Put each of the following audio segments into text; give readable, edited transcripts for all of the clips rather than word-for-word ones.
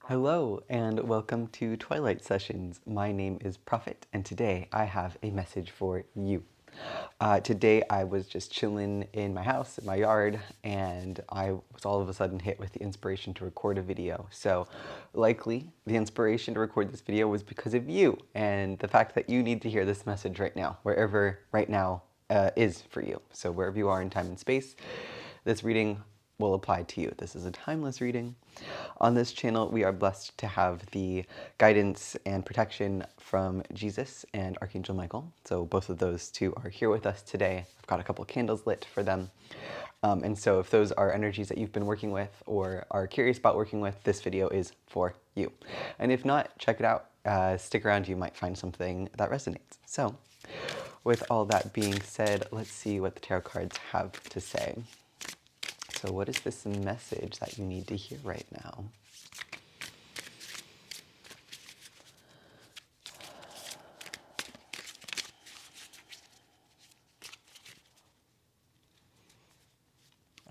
Hello and welcome to Twilight Sessions. My name is Prophet and today I have a message for you. Today I was just chilling in my house, in my yard, and I was all of a sudden hit with the inspiration to record a video. So likely the inspiration to record this video was because of you and the fact that you need to hear this message right now, wherever right now is for you. So wherever you are in time and space, this reading will apply to you. This is a timeless reading. On this channel, we are blessed to have the guidance and protection from Jesus and Archangel Michael. So both of those two are here with us today. I've got a couple candles lit for them. And so if those are energies that you've been working with or are curious about working with, this video is for you. And if not, check it out. Stick around, you might find something that resonates. So with all that being said, let's see what the tarot cards have to say. So what is this message that you need to hear right now?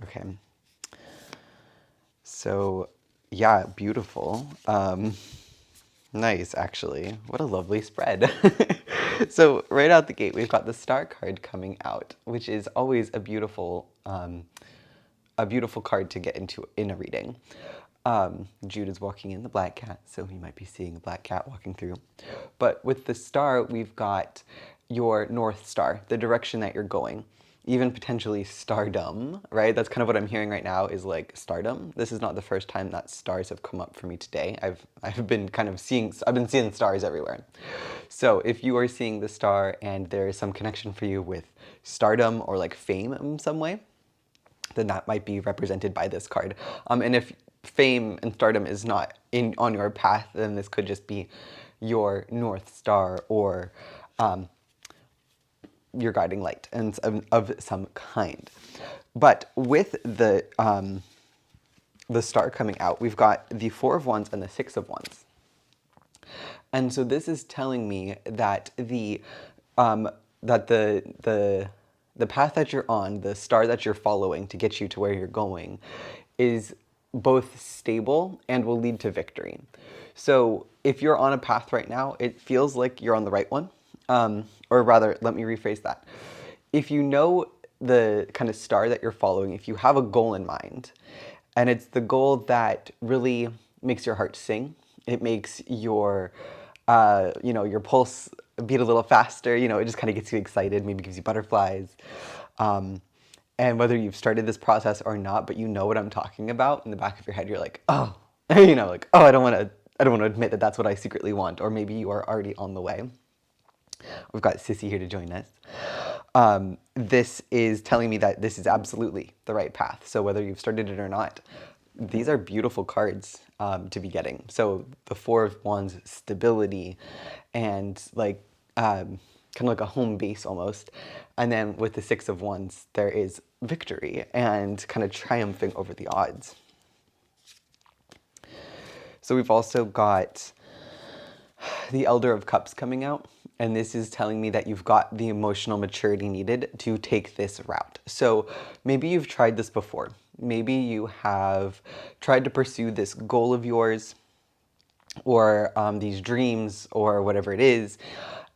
Okay. So, yeah, beautiful. Nice, actually. What a lovely spread. So right out the gate, we've got the Star card coming out, which is always a beautiful card to get into in a reading. Jude is walking in the black cat, so he might be seeing a black cat walking through. But with the star, we've got your North Star, the direction that you're going. Even potentially stardom, right? That's kind of what I'm hearing right now is like stardom. This is not the first time that stars have come up for me today. I've been kind of seeing stars everywhere. So if you are seeing the star and there is some connection for you with stardom or like fame in some way, then that might be represented by this card. And if fame and stardom is not on your path, then this could just be your North Star or your guiding light and of some kind. But with the star coming out, we've got the Four of Wands and the Six of Wands. And so this is telling me that the path that you're on, the star that you're following to get you to where you're going, is both stable and will lead to victory. So if you're on a path right now, it feels like you're on the right one. Or rather, let me rephrase that. If you know the kind of star that you're following, if you have a goal in mind, and it's the goal that really makes your heart sing, it makes your your pulse beat a little faster, it just kind of gets you excited, maybe gives you butterflies. And whether you've started this process or not, but you know what I'm talking about, in the back of your head, you're like, oh, like, oh, I don't want to admit that that's what I secretly want, or maybe you are already on the way. We've got Sissy here to join us. This is telling me that this is absolutely the right path. So whether you've started it or not, these are beautiful cards to be getting. So the Four of Wands, stability, and like kind of like a home base almost. And then with the Six of Wands, there is victory and kind of triumphing over the odds. So we've also got the Elder of Cups coming out, and this is telling me that you've got the emotional maturity needed to take this route. So maybe you've tried this before. Maybe you have tried to pursue this goal of yours or these dreams or whatever it is,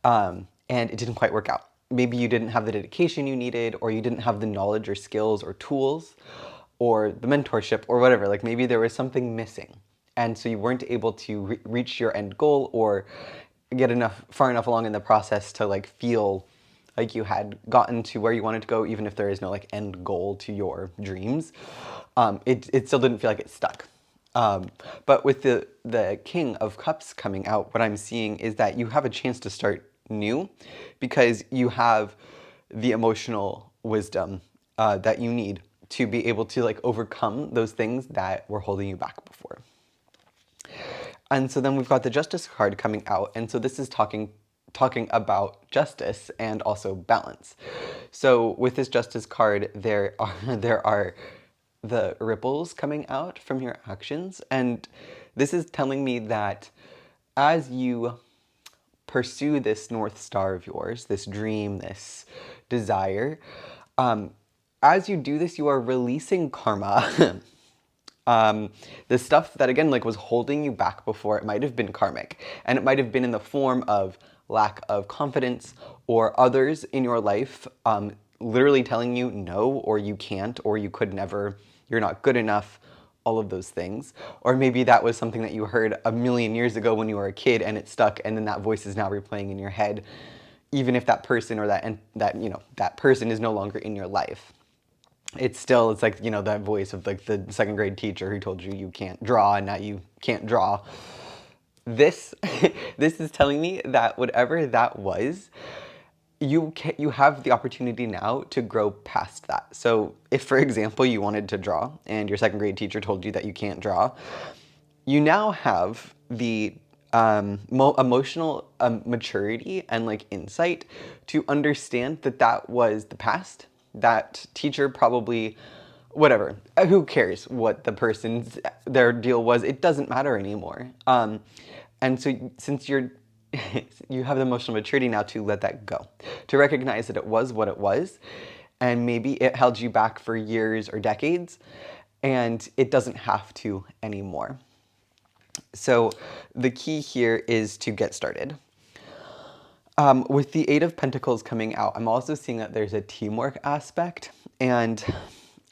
and it didn't quite work out. Maybe you didn't have the dedication you needed, or you didn't have the knowledge or skills or tools or the mentorship or whatever. Like maybe there was something missing. And so you weren't able to reach your end goal or get far enough along in the process to like feel like you had gotten to where you wanted to go, even if there is no like end goal to your dreams. It still didn't feel like it stuck. But with the King of Cups coming out, what I'm seeing is that you have a chance to start new because you have the emotional wisdom that you need to be able to like overcome those things that were holding you back before. And so then we've got the Justice card coming out, and so this is talking about justice and also balance. So with this Justice card, there are the ripples coming out from your actions, and this is telling me that as you pursue this North Star of yours, this dream, this desire, as you do this, you are releasing karma The stuff that, again, like was holding you back before, it might have been karmic, and it might have been in the form of lack of confidence or others in your life literally telling you no, or you can't, or you could never, you're not good enough, all of those things. Or maybe that was something that you heard a million years ago when you were a kid and it stuck, and then that voice is now replaying in your head, even if that person or that person is no longer in your life. It's like, that voice of like the second grade teacher who told you you can't draw and now you can't draw. This this is telling me that whatever that was, you have the opportunity now to grow past that. So if, for example, you wanted to draw and your second grade teacher told you that you can't draw, you now have the emotional maturity and like insight to understand that that was the past. That teacher probably, whatever, who cares what the person's their deal was? It doesn't matter anymore. And so since you have the emotional maturity now to let that go, to recognize that it was what it was, and maybe it held you back for years or decades, and it doesn't have to anymore. So the key here is to get started. With the Eight of Pentacles coming out, I'm also seeing that there's a teamwork aspect. And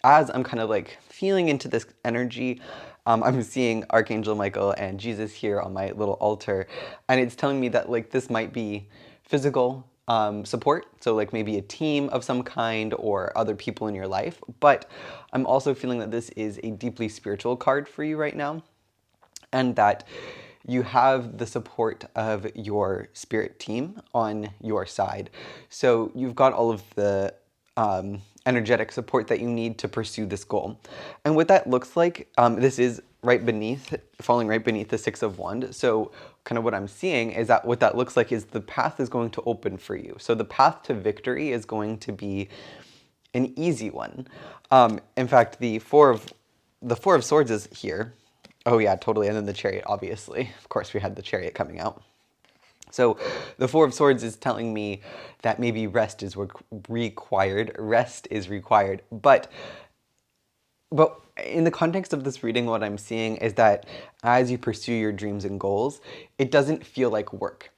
as I'm kind of like feeling into this energy, I'm seeing Archangel Michael and Jesus here on my little altar. And it's telling me that like this might be physical support. So like maybe a team of some kind or other people in your life. But I'm also feeling that this is a deeply spiritual card for you right now. And that you have the support of your spirit team on your side. So you've got all of the energetic support that you need to pursue this goal. And what that looks like, this is falling right beneath the Six of Wands. So kind of what I'm seeing is that what that looks like is the path is going to open for you. So the path to victory is going to be an easy one. In fact, the Four of Swords is here. Oh yeah, totally. And then the Chariot, obviously. Of course, we had the Chariot coming out. So the Four of Swords is telling me that maybe rest is required. Rest is required. But in the context of this reading, what I'm seeing is that as you pursue your dreams and goals, it doesn't feel like work.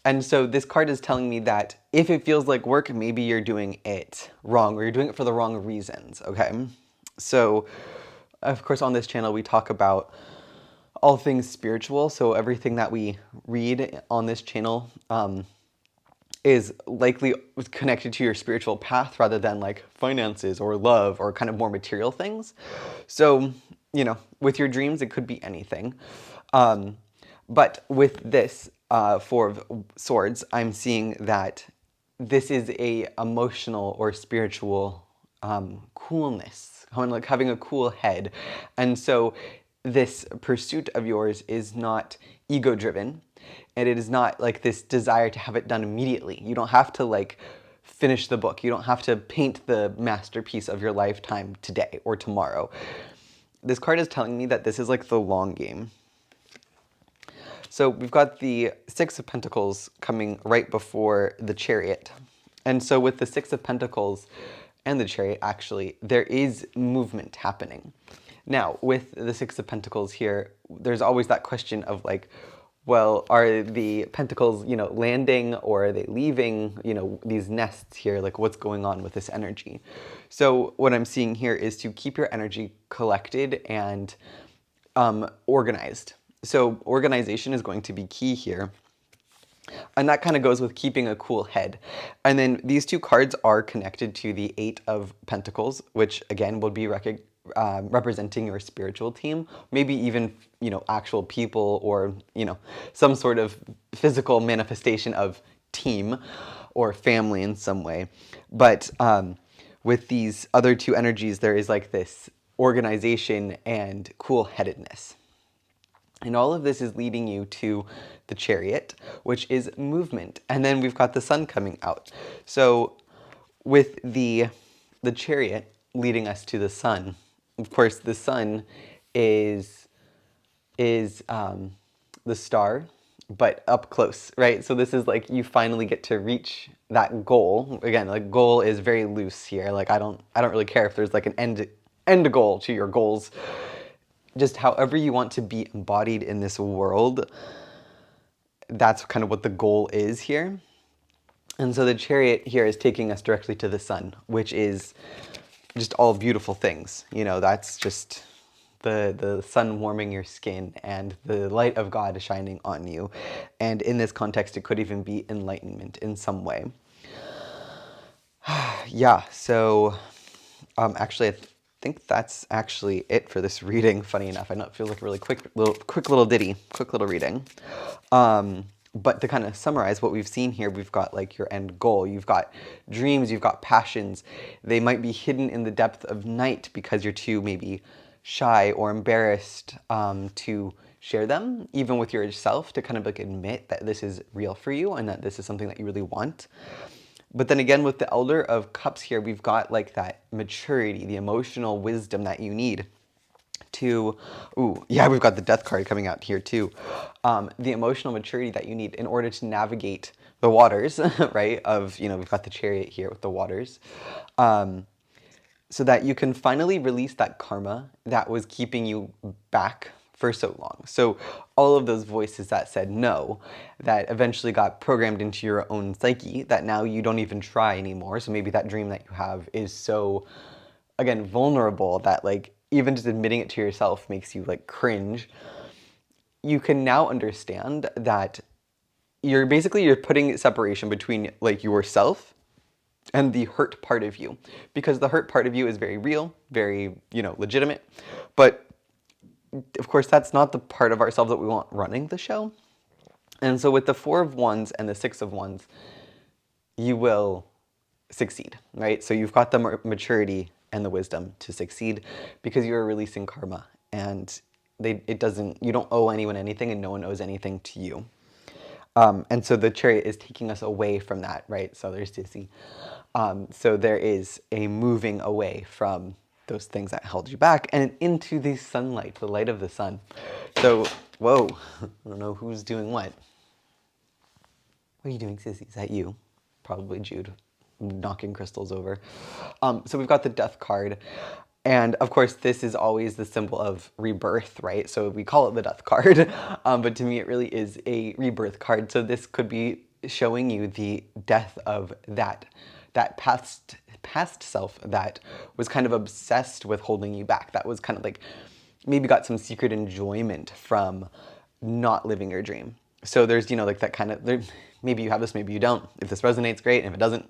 And so this card is telling me that if it feels like work, maybe you're doing it wrong, or you're doing it for the wrong reasons, okay? So, of course, on this channel, we talk about all things spiritual. So everything that we read on this channel is likely connected to your spiritual path rather than like finances or love or kind of more material things. So, with your dreams, it could be anything. But with this Four of Swords, I'm seeing that this is a emotional or spiritual coolness, like having a cool head. And so this pursuit of yours is not ego-driven, and it is not like this desire to have it done immediately. You don't have to like finish the book. You don't have to paint the masterpiece of your lifetime today or tomorrow. This card is telling me that this is like the long game. So we've got the Six of Pentacles coming right before the Chariot. And so with the Six of Pentacles and the Chariot, actually, there is movement happening. Now, with the Six of Pentacles here, there's always that question of like, well, are the pentacles, landing, or are they leaving, these nests here? Like, what's going on with this energy? So what I'm seeing here is to keep your energy collected and organized. So organization is going to be key here. And that kind of goes with keeping a cool head. And then these two cards are connected to the Eight of Pentacles, which again will be representing your spiritual team, maybe even, actual people, or, some sort of physical manifestation of team or family in some way. But with these other two energies, there is like this organization and cool-headedness. And all of this is leading you to the Chariot, which is movement. And then we've got the Sun coming out. So with the Chariot leading us to the Sun, of course, the Sun is the star, but up close, right? So this is like you finally get to reach that goal. Again, like goal is very loose here. Like I don't really care if there's like an end goal to your goals. just however you want to be embodied in this world, that's kind of what the goal is here. And so the chariot here is taking us directly to the sun, which is just all beautiful things. You know, that's just the sun warming your skin and the light of God shining on you. And in this context, it could even be enlightenment in some way. Yeah, so actually, I think that's actually it for this reading, funny enough. I know it feels like a really quick little ditty, quick little reading. But to kind of summarize what we've seen here, we've got like your end goal. You've got dreams, you've got passions. They might be hidden in the depth of night because you're too maybe shy or embarrassed to share them, even with yourself, to kind of like admit that this is real for you and that this is something that you really want. But then again, with the Elder of Cups here, we've got like that maturity, the emotional wisdom that you need to, ooh, yeah, we've got the Death card coming out here too. The emotional maturity that you need in order to navigate the waters, right? Of, you know, we've got the Chariot here with the waters. So that you can finally release that karma that was keeping you back for so long. So all of those voices that said no, that eventually got programmed into your own psyche, that now you don't even try anymore. So maybe that dream that you have is so, again, vulnerable that like even just admitting it to yourself makes you like cringe. You can now understand that you're putting separation between like yourself and the hurt part of you, because the hurt part of you is very real, very, you know, legitimate. But of course, that's not the part of ourselves that we want running the show. And so with the Four of Wands and the Six of Wands, you will succeed, right? So you've got the maturity and the wisdom to succeed because you're releasing karma, and you don't owe anyone anything, and no one owes anything to you. And so the Chariot is taking us away from that, right? So there's Dizzy. So there is a moving away from those things that held you back and into the sunlight, the light of the sun. So, whoa, I don't know who's doing what. What are you doing, Sissy? Is that you? Probably Jude, knocking crystals over. So we've got the Death card. And of course, this is always the symbol of rebirth, right? So we call it the Death card. But to me, it really is a rebirth card. So this could be showing you the death of that past self that was kind of obsessed with holding you back. That was kind of like maybe got some secret enjoyment from not living your dream. So there's, you know, like that kind of, maybe you have this, maybe you don't. If this resonates, great. And if it doesn't,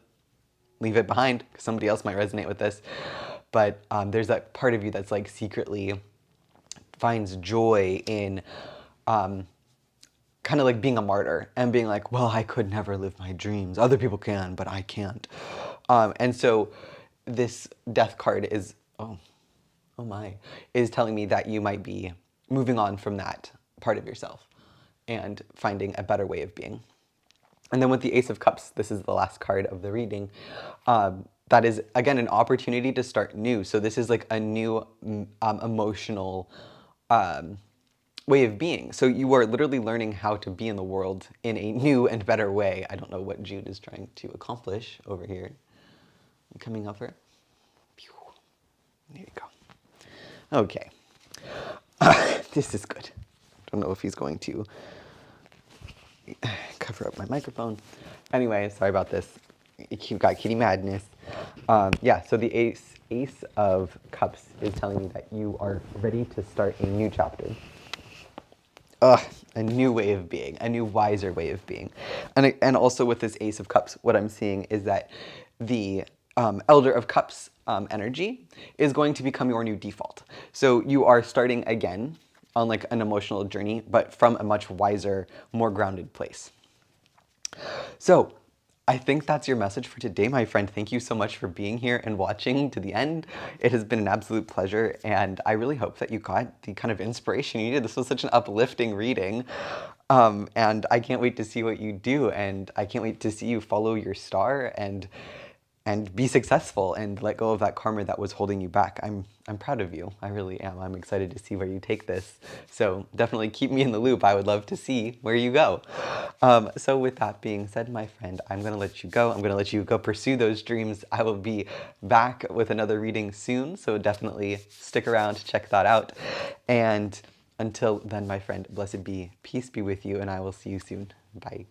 leave it behind, because somebody else might resonate with this. But there's that part of you that's like secretly finds joy in kind of like being a martyr and being like, well, I could never live my dreams. Other people can, but I can't. And so this Death card is, oh my, is telling me that you might be moving on from that part of yourself and finding a better way of being. And then with the Ace of Cups, this is the last card of the reading. That is, again, an opportunity to start new. So this is like a new emotional way of being. So you are literally learning how to be in the world in a new and better way. I don't know what Jude is trying to accomplish over here. You coming over? There you go. Okay. This is good. I don't know if he's going to cover up my microphone. Anyway, sorry about this. You've got kitty madness. Yeah, so the Ace of Cups is telling me that you are ready to start a new chapter. A new way of being, a new wiser way of being. And also with this Ace of Cups, what I'm seeing is that the Elder of Cups energy is going to become your new default. So you are starting again on like an emotional journey, but from a much wiser, more grounded place. So I think that's your message for today, my friend. Thank you so much for being here and watching to the end. It has been an absolute pleasure, and I really hope that you got the kind of inspiration you needed. This was such an uplifting reading, and I can't wait to see what you do, and I can't wait to see you follow your star and and be successful and let go of that karma that was holding you back. I'm proud of you. I really am. I'm excited to see where you take this. So definitely keep me in the loop. I would love to see where you go. So with that being said, my friend, I'm going to let you go. I'm going to let you go pursue those dreams. I will be back with another reading soon. So definitely stick around, check that out. And until then, my friend, blessed be, peace be with you, and I will see you soon. Bye.